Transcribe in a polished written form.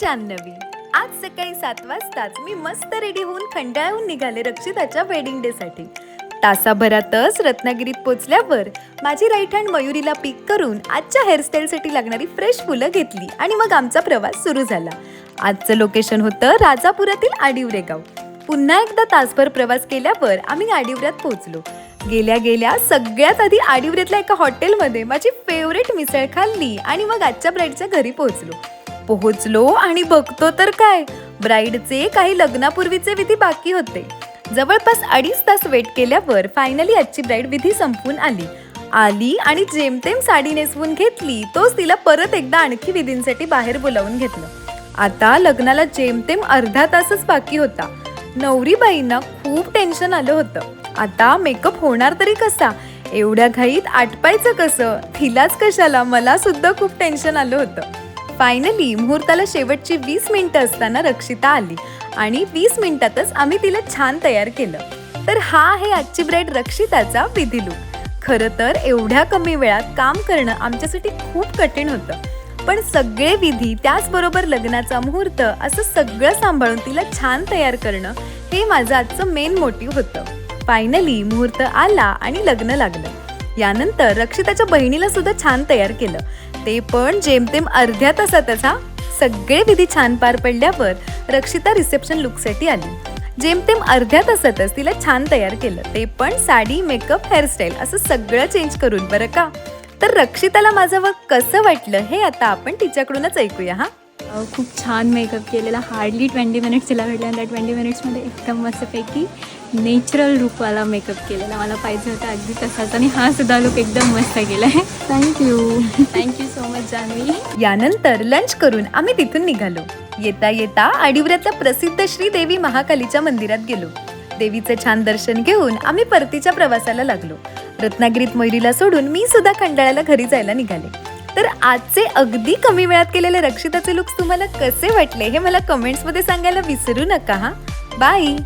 जान्हवी. आज सकाळी 7 वाजताच मी मस्त रेडी होऊन खंडाळ्याहून निघाले रक्षिताच्या वेडिंग डे साठी. तासाभरातच रत्नागिरीत पोचल्यावर माझी राईट हँड मयुरीला पिक करून आजच्या हेअरस्टाईलसाठी लागणारी फ्रेश फुलं घेतली आणि मग आमचा प्रवास सुरू झाला. आजचं लोकेशन होतं राजापुरातील आडिवरे गाव. पुन्हा एकदा तासभर प्रवास केल्यावर आम्ही आडिवऱ्यात पोहोचलो. गेल्या गेल्या सगळ्यात आधी आडिवऱ्यातल्या एका हॉटेलमध्ये माझी फेवरेट मिसळ खाल्ली आणि मग आजच्या ब्राईडच्या घरी पोहोचलो आणि बघतो तर काय, ब्राईडचे काही लग्नापूर्वीचे विधी बाकी होते. जवळपास 2.5 तास वेट केल्यावर फायनली आजची ब्राईड विधी संपून आली आणि जेमतेम साडी नेसवून घेतली. तोच तिला परत एकदा आणखी विधींसाठी बाहेर बोलावून घेतलं. आता लग्नाला जेमतेम अर्धा तासच बाकी होता. नवरीबाईंना खूप टेन्शन आलं होतं. आता मेकअप होणार तरी कसा, एवढ्या घाईत आटपायचं कसं, तिलाच कशाला, मला सुद्धा खूप टेन्शन आलं होतं. फायनली मुहूर्ताला शेवटची 20 मिनिटं असताना रक्षिता आली आणि 20 मिनिटातच आम्ही तिला छान तयार केलं. तर हा आहे आजची ब्राईड रक्षिताचा विधी लुक. खरं तर एवढ्या कमी वेळात काम करणं आमच्यासाठी खूप कठीण होतं, पण सगळे विधी त्याचबरोबर लग्नाचा मुहूर्त असं सगळं सांभाळून तिला छान तयार करणं हे माझं आजचं मेन मोटिव्ह होतं. फायनली मुहूर्त आला आणि लग्न लागलं. यानंतर रक्षिताच्या बहिणीला सुद्धा छान तयार केलं, ते पण जेमतेम अर्ध्या तासातच. सगळे विधी छान पार पडल्यावर रक्षिता रिसेप्शन लुकसाठी आली. जेमतेम अर्ध्या तासातच तिला छान तयार केलं, ते पण साडी, मेकअप, हेअरस्टाईल असं सगळं चेंज करून, बरं का. तर रक्षिताला माझं वर्क कसं वाटलं हे आता आपण तिच्याकडूनच ऐकूया. खूप छान मेकअप केलेला. हार्डली 20 मिनिट्स तिला भेटले आणि त्या 20 मिनिट्समध्ये एकदम मस्तपैकी नॅचरल लुकवाला मेकअप केलेला मला पाहिजे होता अगदी तसाच, आणि हा सुद्धा लुक एकदम मस्त केला आहे. Thank you so much Janhavi. यानंतर लंच करून आम्ही तिथून निघालो. येता येता आडिवऱ्यातल्या प्रसिद्ध श्री देवी महाकालीच्या मंदिरात गेलो. देवीचं छान दर्शन घेऊन आम्ही परतीच्या प्रवासाला लागलो. रत्नागिरीत मयुरीला सोडून मी सुद्धा खंडाळ्याला घरी जायला निघाले. तर आजचे अगदी कमी वेळात केलेले रक्षिताचे लुक्स तुम्हाला कसे वाटले हे मला कमेंट्समध्ये सांगायला विसरू नका. बाय.